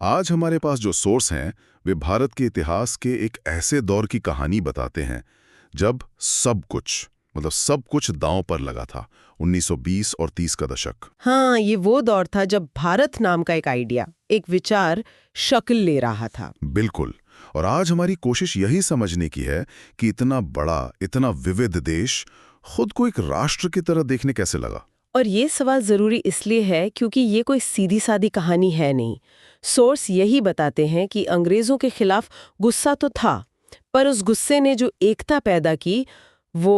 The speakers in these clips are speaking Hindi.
आज हमारे पास जो सोर्स हैं वे भारत के इतिहास के एक ऐसे दौर की कहानी बताते हैं जब सब कुछ दांव पर लगा था। 1920 और 30 का दशक। हाँ, ये वो दौर था जब भारत नाम का एक आइडिया, एक विचार शक्ल ले रहा था। बिल्कुल। और आज हमारी कोशिश यही समझने की है कि इतना बड़ा, इतना विविध देश खुद को एक राष्ट्र की तरह देखने कैसे लगा। और ये सवाल जरूरी इसलिए है क्योंकि ये कोई सीधी सादी कहानी है नहीं। सोर्स यही बताते हैं कि अंग्रेजों के खिलाफ गुस्सा तो था, पर उस गुस्से ने जो एकता पैदा की वो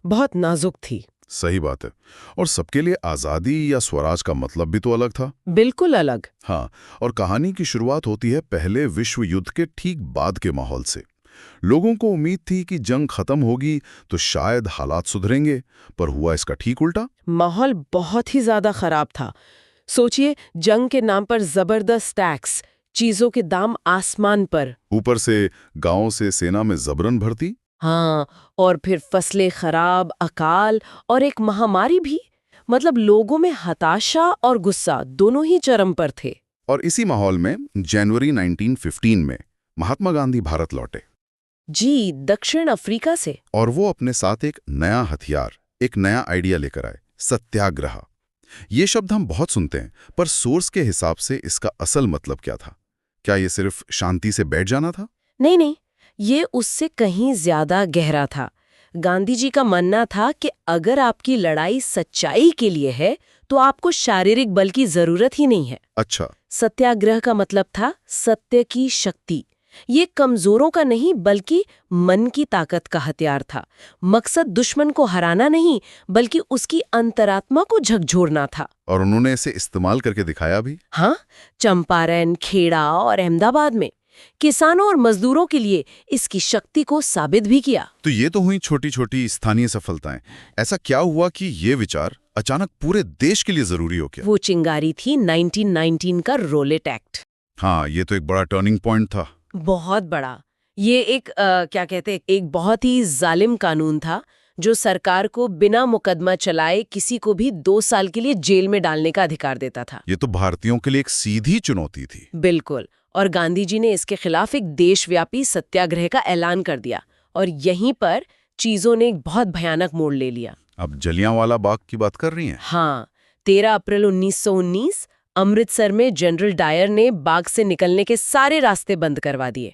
बहुत नाजुक थी। सही बात है। और सबके लिए आज़ादी या स्वराज का मतलब भी तो अलग था। बिल्कुल अलग। हाँ, और कहानी की शुरुआत होती है पहले विश्व युद्ध के ठीक बाद के माहौल से। लोगों को उम्मीद थी कि जंग खत्म होगी तो शायद हालात सुधरेंगे, पर हुआ इसका ठीक उल्टा। माहौल बहुत ही ज्यादा खराब था। सोचिए, जंग के नाम पर जबरदस्त टैक्स, चीजों के दाम आसमान पर, ऊपर से गांवों से सेना में जबरन भर्ती। हाँ, और फिर फसलें खराब, अकाल और एक महामारी भी। मतलब लोगों में हताशा और गुस्सा दोनों ही चरम पर थे। और इसी माहौल में जनवरी 1915 में महात्मा गांधी भारत लौटे। जी, दक्षिण अफ्रीका से। और वो अपने साथ एक नया हथियार, एक नया आइडिया लेकर आए, सत्याग्रह। ये शब्द हम बहुत सुनते हैं, पर सोर्स के हिसाब से इसका असल मतलब क्या था? क्या ये सिर्फ शांति से बैठ जाना था? नहीं नहीं, ये उससे कहीं ज्यादा गहरा था। गांधी जी का मानना था कि अगर आपकी लड़ाई सच्चाई के लिए है तो आपको शारीरिक बल की जरूरत ही नहीं है। अच्छा। सत्याग्रह का मतलब था सत्य की शक्ति। ये कमजोरों का नहीं बल्कि मन की ताकत का हथियार था। मकसद दुश्मन को हराना नहीं बल्कि उसकी अंतरात्मा को झकझोरना था। और उन्होंने इसे इस्तेमाल करके दिखाया भी। हाँ, चंपारण, खेड़ा और अहमदाबाद में किसानों और मजदूरों के लिए इसकी शक्ति को साबित भी किया। तो ये तो हुई छोटी छोटी स्थानीय सफलताएं। ऐसा क्या हुआ कि ये विचार अचानक पूरे देश के लिए जरूरी हो गया? वो चिंगारी थी 1919 का रोलेट एक्ट। हाँ, ये तो एक बड़ा टर्निंग पॉइंट था। बहुत बड़ा। ये एक क्या कहते हैं, एक बहुत ही जालिम कानून था जो सरकार को बिना मुकदमा चलाए किसी को भी 2 साल के लिए जेल में डालने का अधिकार देता था। ये तो भारतीयों के लिए एक सीधी चुनौती थी। बिल्कुल। और गांधी जी ने इसके खिलाफ एक देशव्यापी सत्याग्रह का ऐलान कर दिया और यहीं पर चीजों ने एक बहुत भयानक मोड़ ले लिया। अब जलियांवाला बाग की बात कर रही हैं? हाँ, 13 अप्रैल 1919 अमृतसर में जनरल डायर ने बाग से निकलने के सारे रास्ते बंद करवा दिए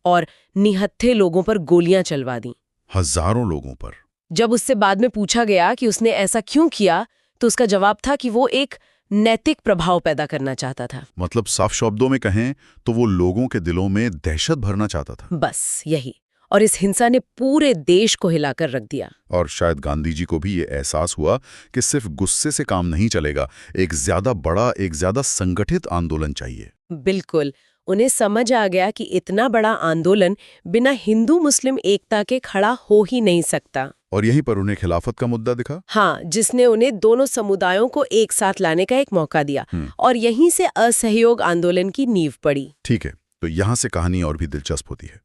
और निहत्थे लोगों पर गोलियां चलवा दी। हजारों लोगों पर। जब उससे बाद में पूछा गया कि उसने ऐसा क्यों किया तो उसका जवाब था कि वो एक नैतिक प्रभाव पैदा करना चाहता था। मतलब साफ शब्दों में कहें तो वो लोगों के दिलों में दहशत भरना चाहता था। बस यही। और इस हिंसा ने पूरे देश को हिलाकर रख दिया। और शायद गांधी जी को भी ये एहसास हुआ कि सिर्फ गुस्से से काम नहीं चलेगा, एक ज्यादा बड़ा, एक ज्यादा संगठित आंदोलन चाहिए। बिल्कुल। उन्हें समझ आ गया कि इतना बड़ा आंदोलन बिना हिंदू मुस्लिम एकता के खड़ा हो ही नहीं सकता। और यहीं पर उन्हें खिलाफत का मुद्दा दिखा। हाँ, जिसने उन्हें दोनों समुदायों को एक साथ लाने का एक मौका दिया और यहीं से असहयोग आंदोलन की नींव पड़ी। ठीक है, तो यहाँ से कहानी और भी दिलचस्प होती है।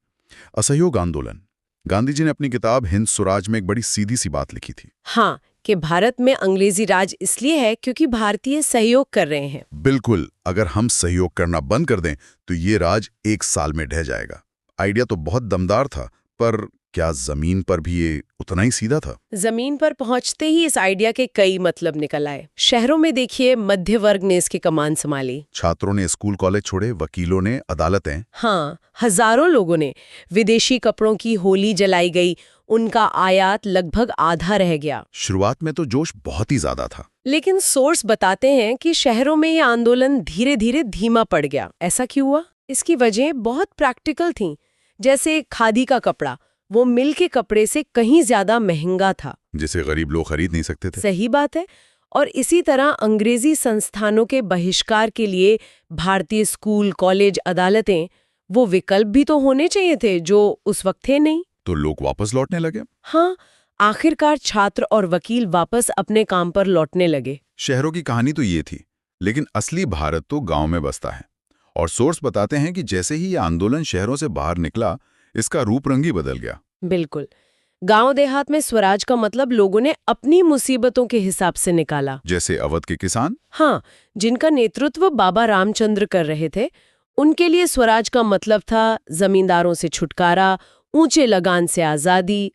असहयोग आंदोलन। गांधी जी ने अपनी किताब हिंद स्वराज में एक बड़ी सीधी सी बात लिखी थी। हाँ, कि भारत में अंग्रेजी राज इसलिए है क्योंकि भारतीय सहयोग कर रहे हैं। बिल्कुल, अगर हम सहयोग करना बंद कर दें तो ये राज 1 साल में ढह जाएगा। आइडिया तो बहुत दमदार था, पर क्या जमीन पर भी ये उतना ही सीधा था? जमीन पर पहुंचते ही इस आइडिया के कई मतलब निकल आए। शहरों में देखिए, मध्य वर्ग ने इसकी कमान संभाली। छात्रों ने स्कूल कॉलेज छोड़े, वकीलों ने अदालतें। हाँ, हजारों लोगों ने। विदेशी कपड़ों की होली जलाई गई, उनका आयात लगभग आधा रह गया। शुरुआत में तो जोश बहुत ही ज्यादा था, लेकिन सोर्स बताते हैं कि शहरों में ये आंदोलन धीरे धीरे धीमा पड़ गया। ऐसा क्यों हुआ? इसकी वजह बहुत प्रैक्टिकल थी। जैसे खादी का कपड़ा, वो मिल के कपड़े से कहीं ज्यादा महंगा था, जिसे गरीब लोग खरीद नहीं सकते थे। सही बात है। और इसी तरह अंग्रेजी संस्थानों के बहिष्कार के लिए भारतीय स्कूल, कॉलेज, अदालतें, वो विकल्प भी तो होने चाहिए थे जो उस वक्त थे नहीं। तो लोग वापस लौटने लगे। हाँ, आखिरकार छात्र और वकील वापस अपने काम पर लौटने लगे। शहरों की कहानी तो ये थी, लेकिन असली भारत तो गांव में बसता है। और सोर्स बताते हैं कि जैसे ही ये आंदोलन शहरों से बाहर निकला, इसका रूप रंग ही बदल गया। बिल्कुल। गांव देहात में स्वराज का मतलब लोगों ने अपनी मुसीबतों के हिसाब से निकाला। जैसे अवध के किसान? हाँ, जिनका नेतृत्व बाबा रामचंद्र कर रहे थे, उनके लिए स्वराज का मतलब था जमींदारों से छुटकारा, ऊंचे लगान से आजादी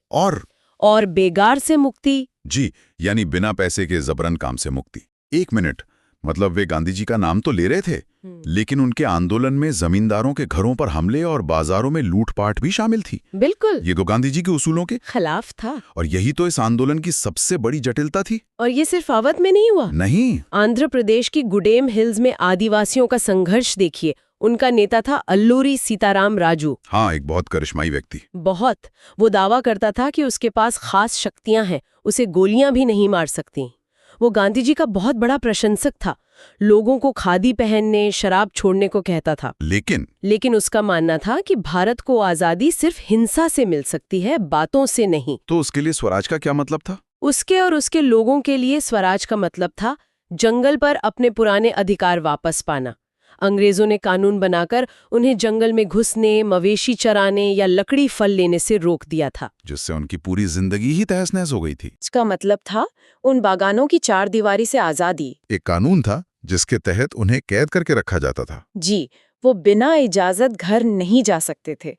और बेगार से मुक्ति। जी, यानी बिना पैसे के जबरन काम से मुक्ति। एक मिनट, मतलब वे गांधी जी का नाम तो ले रहे थे, लेकिन उनके आंदोलन में जमींदारों के घरों पर हमले और बाजारों में लूटपाट भी शामिल थी। बिल्कुल, ये तो गांधी जी के उसूलों के खिलाफ था। और यही तो इस आंदोलन की सबसे बड़ी जटिलता थी। और ये सिर्फ अवध में नहीं हुआ। नहीं, आंध्र प्रदेश की गुडेम हिल्स में आदिवासियों का संघर्ष देखिए। उनका नेता था अल्लूरी सीताराम राजू। हाँ, एक बहुत करिश्माई व्यक्ति। बहुत। वो दावा करता था कि उसके पास खास शक्तियां हैं, उसे गोलियां भी नहीं मार सकती। वो गांधी जी का बहुत बड़ा प्रशंसक था, लोगों को खादी पहनने, शराब छोड़ने को कहता था। लेकिन उसका मानना था कि भारत को आजादी सिर्फ हिंसा से मिल सकती है, बातों से नहीं। तो उसके लिए स्वराज का क्या मतलब था? उसके और उसके लोगों के लिए स्वराज का मतलब था जंगल पर अपने पुराने अधिकार वापस पाना। अंग्रेजों ने कानून बनाकर उन्हें जंगल में घुसने, मवेशी चराने या लकड़ी फल लेने से रोक दिया था, जिससे उनकी पूरी जिंदगी ही तहस-नहस हो गई थी। इसका मतलब था उन बागानों की चारदीवारी से आजादी। एक कानून था जिसके तहत उन्हें कैद करके रखा जाता था। जी, वो बिना इजाजत घर नहीं जा सकते थे।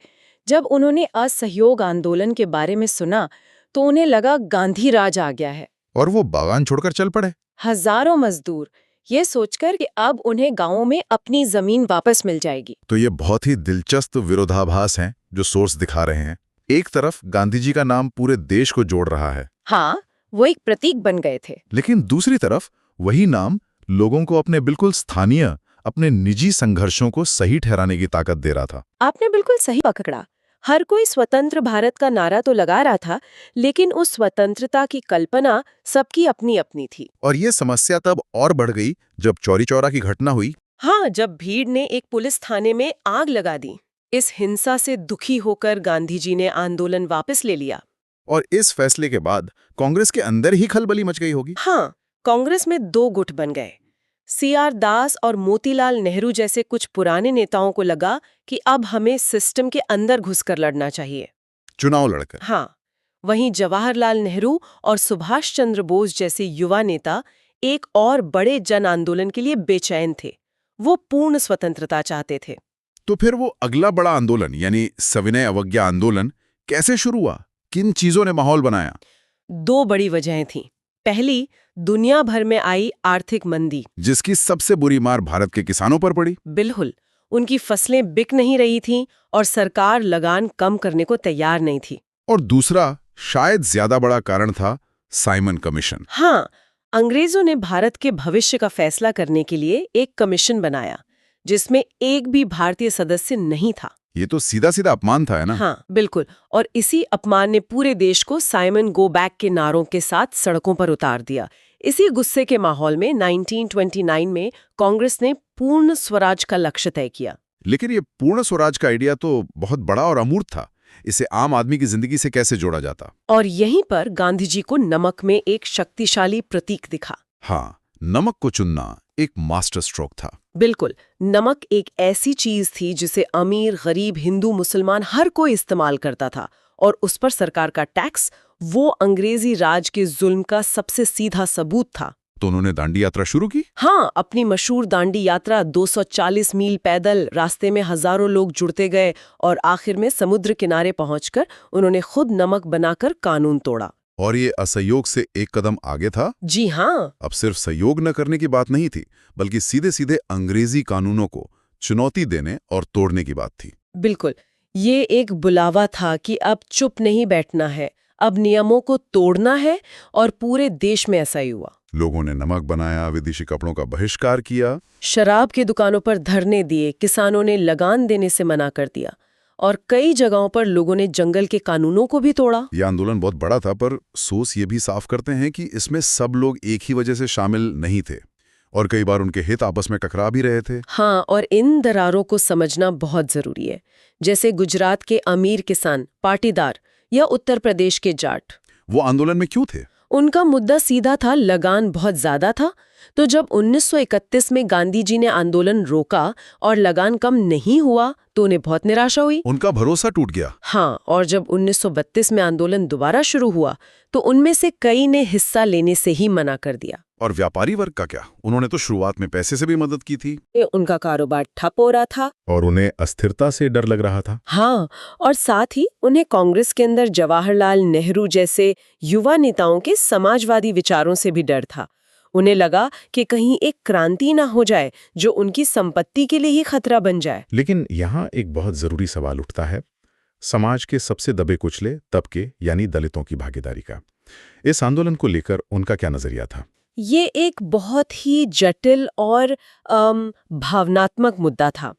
जब उन्होंने असहयोग आंदोलन के बारे में सुना तो उन्हें लगा गांधी राज आ गया है। और वो बागान छोड़कर चल पड़े। हजारों मजदूर, ये सोचकर कि अब उन्हें गांवों में अपनी जमीन वापस मिल जाएगी। तो ये बहुत ही दिलचस्प विरोधाभास हैं जो सोर्स दिखा रहे हैं। एक तरफ गांधी जी का नाम पूरे देश को जोड़ रहा है। हाँ, वो एक प्रतीक बन गए थे। लेकिन दूसरी तरफ वही नाम लोगों को अपने बिल्कुल स्थानीय, अपने निजी संघर्षों को सही ठहराने की ताकत दे रहा था। आपने बिल्कुल सही पकड़ा। हर कोई स्वतंत्र भारत का नारा तो लगा रहा था, लेकिन उस स्वतंत्रता की कल्पना सबकी अपनी अपनी थी। और ये समस्या तब और बढ़ गई जब चौरी चौरा की घटना हुई। हाँ, जब भीड़ ने एक पुलिस थाने में आग लगा दी। इस हिंसा से दुखी होकर गांधी जी ने आंदोलन वापस ले लिया। और इस फैसले के बाद कांग्रेस के अंदर ही खलबली मच गई होगी। हाँ, कांग्रेस में दो गुट बन गए। सीआर दास और मोतीलाल नेहरू जैसे कुछ पुराने नेताओं को लगा कि अब हमें सिस्टम के अंदर घुसकर लड़ना चाहिए, चुनाव लड़कर। हाँ, वहीं जवाहरलाल नेहरू और सुभाष चंद्र बोस जैसे युवा नेता एक और बड़े जन आंदोलन के लिए बेचैन थे। वो पूर्ण स्वतंत्रता चाहते थे। तो फिर वो अगला बड़ा आंदोलन यानी सविनय अवज्ञा आंदोलन कैसे शुरू हुआ? किन चीजों ने माहौल बनाया? दो बड़ी वजहें थीं। पहली, दुनिया भर में आई आर्थिक मंदी, जिसकी सबसे बुरी मार भारत के किसानों पर पड़ी। बिल्कुल, उनकी फसलें बिक नहीं रही थीं और सरकार लगान कम करने को तैयार नहीं थी। और दूसरा, शायद ज्यादा बड़ा कारण था साइमन कमीशन। हाँ, अंग्रेजों ने भारत के भविष्य का फैसला करने के लिए एक कमीशन बनाया, जिसमें एक भी भारतीय सदस्य नहीं था। ये तो सीधा सीधा अपमान था, है ना? हाँ, बिल्कुल। और इसी अपमान ने पूरे देश को साइमन गो बैक के नारों के साथ सड़कों पर उतार दिया। इसी गुस्से के माहौल में 1929 में कांग्रेस ने पूर्ण स्वराज का लक्ष्य तय किया। लेकिन ये पूर्ण स्वराज का आइडिया तो बहुत बड़ा और अमूर्त था। इसे आम आदमी की जिंदगी से कैसे जोड़ा जाता? और यहीं पर गांधी जी को नमक में एक शक्तिशाली प्रतीक दिखा। हाँ, नमक को चुनना एक मास्टर स्ट्रोक था। बिल्कुल, नमक एक ऐसी चीज थी जिसे अमीर, गरीब, हिंदू, मुसलमान हर कोई इस्तेमाल करता था, और उस पर सरकार का टैक्स वो अंग्रेजी राज के जुल्म का सबसे सीधा सबूत था। तो उन्होंने दांडी यात्रा शुरू की। हाँ, अपनी मशहूर दांडी यात्रा 240 मील पैदल, रास्ते में हजारों लोग जुड़ते गए और आखिर में समुद्र किनारे पहुंचकर उन्होंने खुद नमक बनाकर कानून तोड़ा। और ये असहयोग से एक कदम आगे था। जी हाँ। अब सिर्फ सहयोग न करने की बात नहीं थी, बल्कि सीधे सीधे अंग्रेजी कानूनों को चुनौती देने और तोड़ने की बात थी। बिल्कुल, ये एक बुलावा था कि अब चुप नहीं बैठना है, अब नियमों को तोड़ना है, और पूरे देश में ऐसा ही हुआ। लोगों ने नमक बनाया, विदेशी कपड़ों का बहिष्कार किया, शराब की दुकानों पर धरने दिए, किसानों ने लगान देने से मना कर दिया, और कई जगहों पर लोगों ने जंगल के कानूनों को भी तोड़ा। यह आंदोलन बहुत बड़ा था, पर सोर्स ये भी साफ करते हैं कि इसमें सब लोग एक ही वजह से शामिल नहीं थे, और कई बार उनके हित आपस में टकरा भी रहे थे। हाँ, और इन दरारों को समझना बहुत जरूरी है। जैसे गुजरात के अमीर किसान पाटीदार या उत्तर प्रदेश के जाट, वो आंदोलन में क्यों थे? उनका मुद्दा सीधा था, लगान बहुत ज्यादा था, तो जब 1931 में गांधी जी ने आंदोलन रोका और लगान कम नहीं हुआ तो उन्हें बहुत निराशा हुई। उनका भरोसा टूट गया। हाँ, और जब 1932 में आंदोलन दोबारा शुरू हुआ तो उनमें से कई ने हिस्सा लेने से ही मना कर दिया। और व्यापारी वर्ग का क्या? उन्होंने तो शुरुआत में पैसे से भी मदद की थी। उनका कारोबार ठप हो रहा था और उन्हें अस्थिरता से डर लग रहा था। हाँ, और साथ ही उन्हें कांग्रेस के अंदर जवाहरलाल नेहरू जैसे युवा नेताओं के समाजवादी विचारों से भी डर था। उन्हें लगा कि कहीं एक क्रांति ना हो जाए जो उनकी संपत्ति के लिए ही खतरा बन जाए। लेकिन यहाँ एक बहुत जरूरी सवाल उठता है, समाज के सबसे दबे कुचले तबके यानी दलितों की भागीदारी का। इस आंदोलन को लेकर उनका क्या नजरिया था? ये एक बहुत ही जटिल और भावनात्मक मुद्दा था।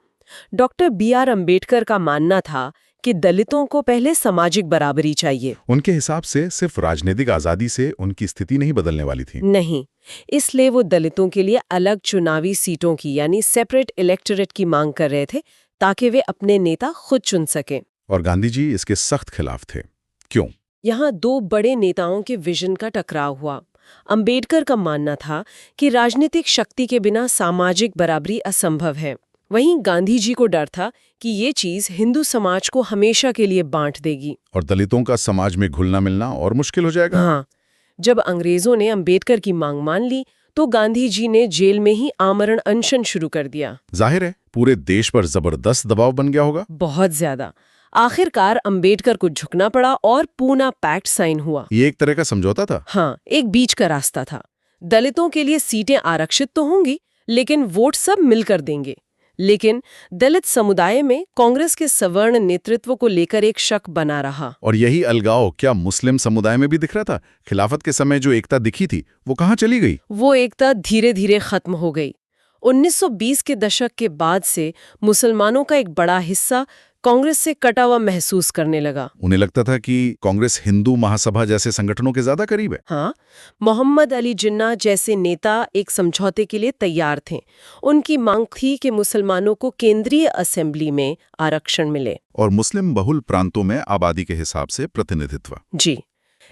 Doctor B.R. अम्बेडकर का मानना था कि दलितों को पहले सामाजिक बराबरी चाहिए। उनके हिसाब से सिर्फ राजनीतिक आजादी से उनकी स्थिति नहीं बदलने वाली थी। नहीं, इसलिए वो दलितों के लिए अलग चुनावी सीटों की यानी सेपरेट इलेक्टोरेट की मांग कर रहे थे ताकि वे अपने नेता खुद चुन सकें। और गांधी जी इसके सख्त खिलाफ थे। क्यों? यहाँ दो बड़े नेताओं के विजन का टकराव हुआ। अम्बेडकर का मानना था कि राजनीतिक शक्ति के बिना सामाजिक बराबरी असंभव है। वहीं गांधी जी को डर था कि ये चीज हिंदू समाज को हमेशा के लिए बांट देगी और दलितों का समाज में घुलना मिलना और मुश्किल हो जाएगा। हाँ, जब अंग्रेजों ने अम्बेडकर की मांग मान ली तो गांधी जी ने जेल में ही आमरण अनशन शुरू कर दिया। जाहिर है पूरे देश पर जबरदस्त दबाव बन गया होगा। बहुत ज्यादा। आखिरकार अम्बेडकर को झुकना पड़ा और पूना पैक्ट साइन हुआ। ये एक तरह का समझौता था। हाँ, एक बीच का रास्ता था। दलितों के लिए सीटें आरक्षित तो होंगी लेकिन वोट सब मिलकर देंगे। लेकिन दलित समुदाय में कांग्रेस के सवर्ण नेतृत्व को लेकर एक शक बना रहा। और यही अलगाव क्या मुस्लिम समुदाय में भी दिख रहा था? खिलाफत के समय जो एकता दिखी थी वो कहाँ चली गई? वो एकता धीरे धीरे खत्म हो गई। 1920 के दशक के बाद से मुसलमानों का एक बड़ा हिस्सा कांग्रेस से कटा हुआ महसूस करने लगा। उन्हें लगता था कि कांग्रेस हिंदू महासभा जैसे संगठनों के ज्यादा करीब है। हाँ, मोहम्मद अली जिन्ना जैसे नेता एक समझौते के लिए तैयार थे। उनकी मांग थी कि मुसलमानों को केंद्रीय असेंबली में आरक्षण मिले और मुस्लिम बहुल प्रांतों में आबादी के हिसाब से प्रतिनिधित्व। जी,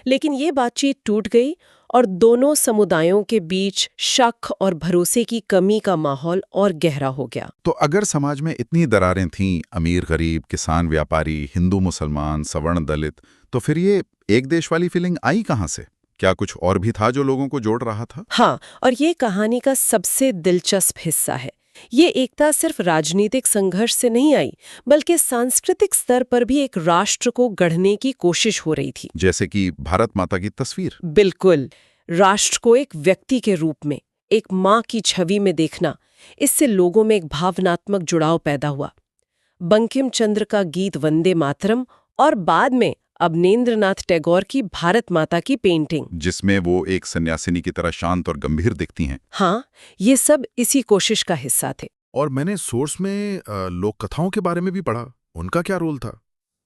लेकिन ये बातचीत टूट गई और दोनों समुदायों के बीच शक और भरोसे की कमी का माहौल और गहरा हो गया। तो अगर समाज में इतनी दरारें थीं, अमीर गरीब, किसान व्यापारी, हिंदू मुसलमान, सवर्ण दलित, तो फिर ये एक देश वाली फीलिंग आई कहाँ से? क्या कुछ और भी था जो लोगों को जोड़ रहा था? हाँ, और ये कहानी का सबसे दिलचस्प हिस्सा है। ये एकता सिर्फ राजनीतिक संघर्ष से नहीं आई, बल्कि सांस्कृतिक स्तर पर भी एक राष्ट्र को गढ़ने की कोशिश हो रही थी। जैसे कि भारत माता की तस्वीर। बिल्कुल, राष्ट्र को एक व्यक्ति के रूप में, एक माँ की छवि में देखना, इससे लोगों में एक भावनात्मक जुड़ाव पैदा हुआ। बंकिम चंद्र का गीत वंदे मातरम और बाद में अवनींद्रनाथ टैगोर की भारत माता की पेंटिंग, जिसमें वो एक सन्यासिनी की तरह शांत और गंभीर दिखती हैं। हाँ, ये सब इसी कोशिश का हिस्सा थे। और मैंने सोर्स में लोक कथाओं के बारे में भी पढ़ा। उनका क्या रोल था?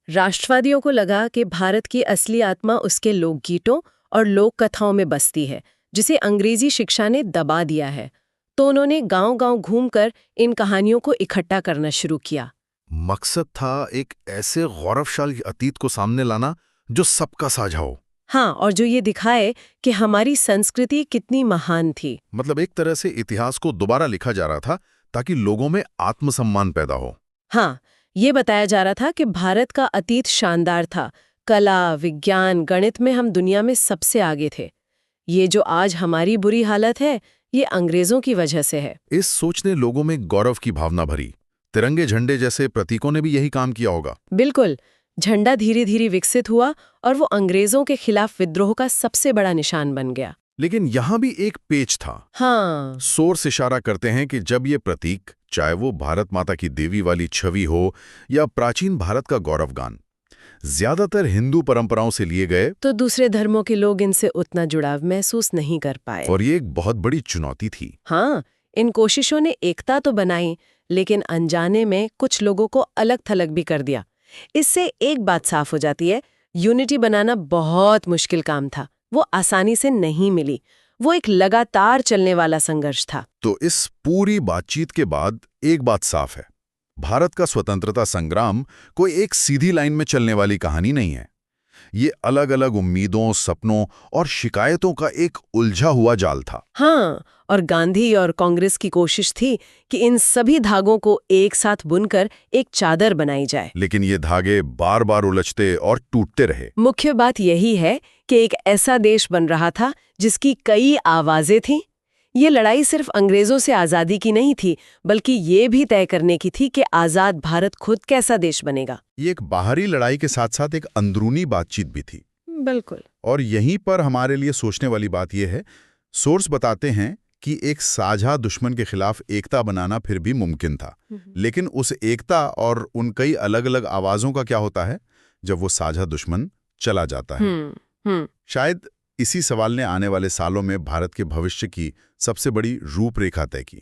राष्ट्रवादियों को लगा कि भारत की असली आत्मा उसके लोकगीतों और लोक कथाओं में बसती है, जिसे अंग्रेजी शिक्षा ने दबा दिया है। तो उन्होंने गांव-गांव घूमकर इन कहानियों को इकट्ठा करना शुरू किया। मकसद था एक ऐसे गौरवशाली अतीत को सामने लाना जो सबका साझा हो। हाँ, और जो ये दिखाए कि हमारी संस्कृति कितनी महान थी। मतलब एक तरह से इतिहास को दोबारा लिखा जा रहा था ताकि लोगों में आत्मसम्मान पैदा हो। हाँ, ये बताया जा रहा था कि भारत का अतीत शानदार था। कला, विज्ञान, गणित में हम दुनिया में सबसे आगे थे। ये जो आज हमारी बुरी हालत है, ये अंग्रेजों की वजह से है। इस सोच ने लोगों में गौरव की भावना भरी। तिरंगे झंडे जैसे प्रतीकों ने भी यही काम किया होगा। बिल्कुल, झंडा धीरे धीरे विकसित हुआ और वो अंग्रेजों के खिलाफ विद्रोह का सबसे बड़ा निशान बन गया। लेकिन यहाँ भी एक पेच था। हाँ, सोर्स इशारा करते हैं कि जब ये प्रतीक, चाहे वो भारत माता की देवी वाली छवि हो या प्राचीन भारत का गौरवगान, ज्यादातर हिंदू परंपराओं से लिए गए, तो दूसरे धर्मों के लोग इनसे उतना जुड़ाव महसूस नहीं कर पाए। और ये एक बहुत बड़ी चुनौती थी। हाँ, इन कोशिशों ने एकता तो बनाई, लेकिन अनजाने में कुछ लोगों को अलग थलग भी कर दिया। इससे एक बात साफ हो जाती है, यूनिटी बनाना बहुत मुश्किल काम था। वो आसानी से नहीं मिली। वो एक लगातार चलने वाला संघर्ष था। तो इस पूरी बातचीत के बाद एक बात साफ है, भारत का स्वतंत्रता संग्राम कोई एक सीधी लाइन में चलने वाली कहानी नहीं है। ये अलग अलग उम्मीदों, सपनों और शिकायतों का एक उलझा हुआ जाल था। हाँ, और गांधी और कांग्रेस की कोशिश थी कि इन सभी धागों को एक साथ बुनकर एक चादर बनाई जाए। लेकिन ये धागे बार बार उलझते और टूटते रहे। मुख्य बात यही है कि एक ऐसा देश बन रहा था जिसकी कई आवाजें थीं। ये लड़ाई सिर्फ अंग्रेजों से आज़ादी की नहीं थी, बल्कि ये भी तय करने की थी कि आज़ाद भारत खुद कैसा देश बनेगा। ये एक बाहरी लड़ाई के साथ साथ एक अंदरूनी बातचीत भी थी। बिल्कुल। और यहीं पर हमारे लिए सोचने वाली बात यह है, सोर्स बताते हैं कि एक साझा दुश्मन के खिलाफ एकता बनाना फिर भी मुमकिन था। लेकिन उस एकता और उन कई अलग अलग आवाज़ों का क्या होता है जब वो साझा दुश्मन चला जाता है? शायद इसी सवाल ने आने वाले सालों में भारत के भविष्य की सबसे बड़ी रूपरेखा तय की।